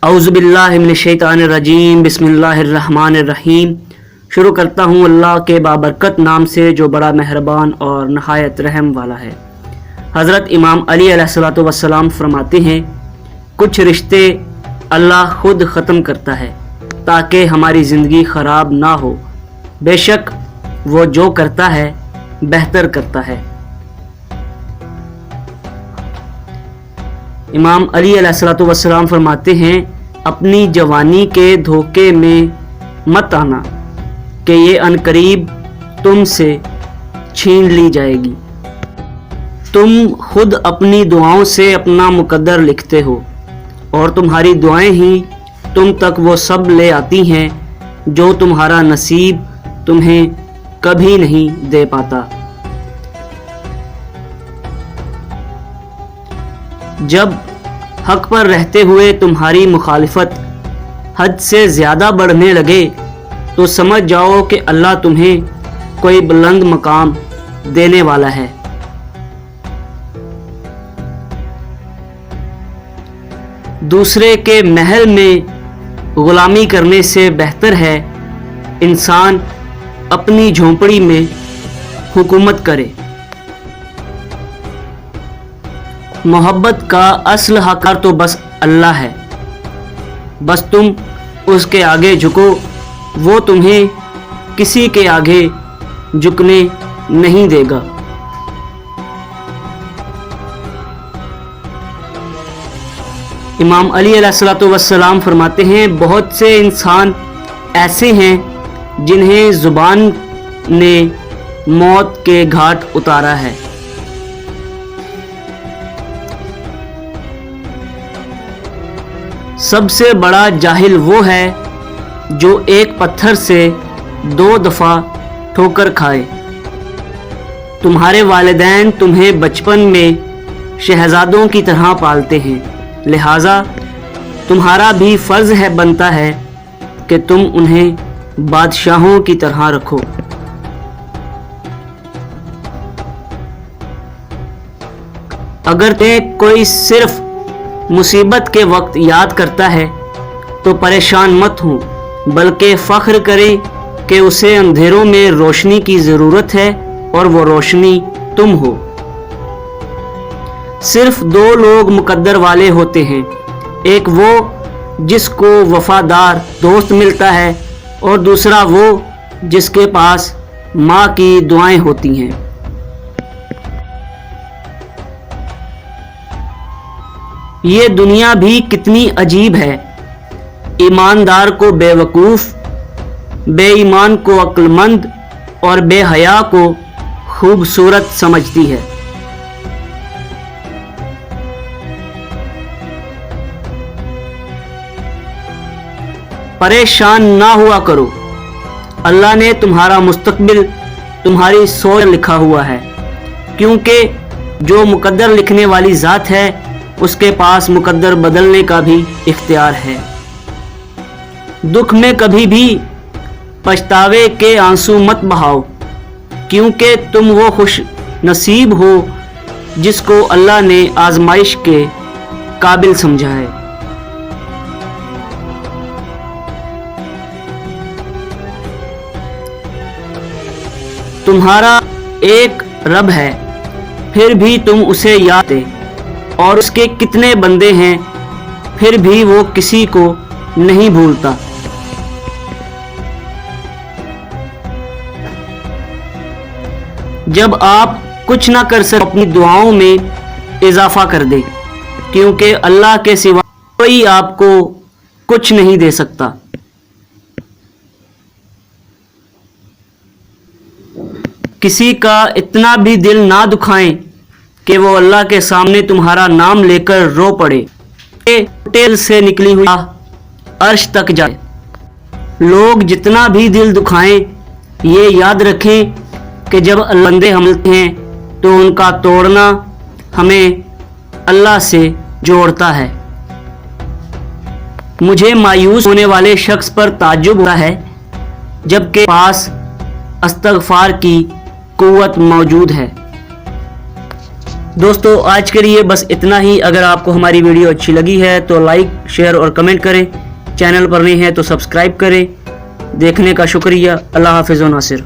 اعوذ باللہ من الشیطان الرجیم، بسم اللہ الرحمن الرحیم۔ شروع کرتا ہوں اللہ کے بابرکت نام سے جو بڑا مہربان اور نہایت رحم والا ہے۔ حضرت امام علی علیہ الصلوۃ والسلام فرماتے ہیں، کچھ رشتے اللہ خود ختم کرتا ہے تاکہ ہماری زندگی خراب نہ ہو، بے شک وہ جو کرتا ہے بہتر کرتا ہے۔ امام علی علیہ الصلوۃ والسلام فرماتے ہیں، اپنی جوانی کے دھوکے میں مت آنا کہ یہ عنقریب تم سے چھین لی جائے گی۔ تم خود اپنی دعاؤں سے اپنا مقدر لکھتے ہو اور تمہاری دعائیں ہی تم تک وہ سب لے آتی ہیں جو تمہارا نصیب تمہیں کبھی نہیں دے پاتا۔ جب حق پر رہتے ہوئے تمہاری مخالفت حد سے زیادہ بڑھنے لگے تو سمجھ جاؤ کہ اللہ تمہیں کوئی بلند مقام دینے والا ہے۔ دوسرے کے محل میں غلامی کرنے سے بہتر ہے انسان اپنی جھونپڑی میں حکومت کرے۔ محبت کا اصل حقدار تو بس اللہ ہے، بس تم اس کے آگے جھکو، وہ تمہیں کسی کے آگے جھکنے نہیں دے گا۔ امام علی علیہ الصلوۃ والسلام فرماتے ہیں، بہت سے انسان ایسے ہیں جنہیں زبان نے موت کے گھاٹ اتارا ہے۔ سب سے بڑا جاہل وہ ہے جو ایک پتھر سے 2 دفعہ ٹھوکر کھائے۔ تمہارے والدین تمہیں بچپن میں شہزادوں کی طرح پالتے ہیں، لہٰذا تمہارا بھی فرض بنتا ہے کہ تم انہیں بادشاہوں کی طرح رکھو۔ اگر تمہیں کوئی صرف مصیبت کے وقت یاد کرتا ہے تو پریشان مت ہو، بلکہ فخر کریں کہ اسے اندھیروں میں روشنی کی ضرورت ہے اور وہ روشنی تم ہو۔ صرف 2 لوگ مقدر والے ہوتے ہیں، ایک وہ جس کو وفادار دوست ملتا ہے اور دوسرا وہ جس کے پاس ماں کی دعائیں ہوتی ہیں۔ یہ دنیا بھی کتنی عجیب ہے، ایماندار کو بے وقوف، بے ایمان کو عقل مند اور بے حیا کو خوبصورت سمجھتی ہے۔ پریشان نہ ہوا کرو، اللہ نے تمہارا مستقبل تمہاری سوچ لکھا ہوا ہے، کیونکہ جو مقدر لکھنے والی ذات ہے اس کے پاس مقدر بدلنے کا بھی اختیار ہے۔ دکھ میں کبھی بھی پچھتاوے کے آنسو مت بہاؤ، کیونکہ تم وہ خوش نصیب ہو جس کو اللہ نے آزمائش کے قابل سمجھا ہے۔ تمہارا ایک رب ہے، پھر بھی تم اسے یاد کرتے، اور اس کے کتنے بندے ہیں پھر بھی وہ کسی کو نہیں بھولتا۔ جب آپ کچھ نہ کر سکیں اپنی دعاؤں میں اضافہ کر دیں، کیونکہ اللہ کے سوا کوئی آپ کو کچھ نہیں دے سکتا۔ کسی کا اتنا بھی دل نہ دکھائیں کہ وہ اللہ کے سامنے تمہارا نام لے کر رو پڑے، کہ ٹیل سے نکلی ہوئی عرش تک جائے۔ لوگ جتنا بھی دل دکھائیں، یہ یاد رکھیں کہ جب اللہ بندے ملتے ہیں تو ان کا توڑنا ہمیں اللہ سے جوڑتا ہے۔ مجھے مایوس ہونے والے شخص پر تعجب ہوتا ہے جبکہ پاس استغفار کی قوت موجود ہے۔ دوستو آج کے لیے بس اتنا ہی. اگر آپ کو ہماری ویڈیو اچھی لگی ہے تو لائک شیئر اور کمنٹ کریں. چینل پر نئے ہیں تو سبسکرائب کریں. دیکھنے کا شکریہ. اللہ حافظ و ناصر.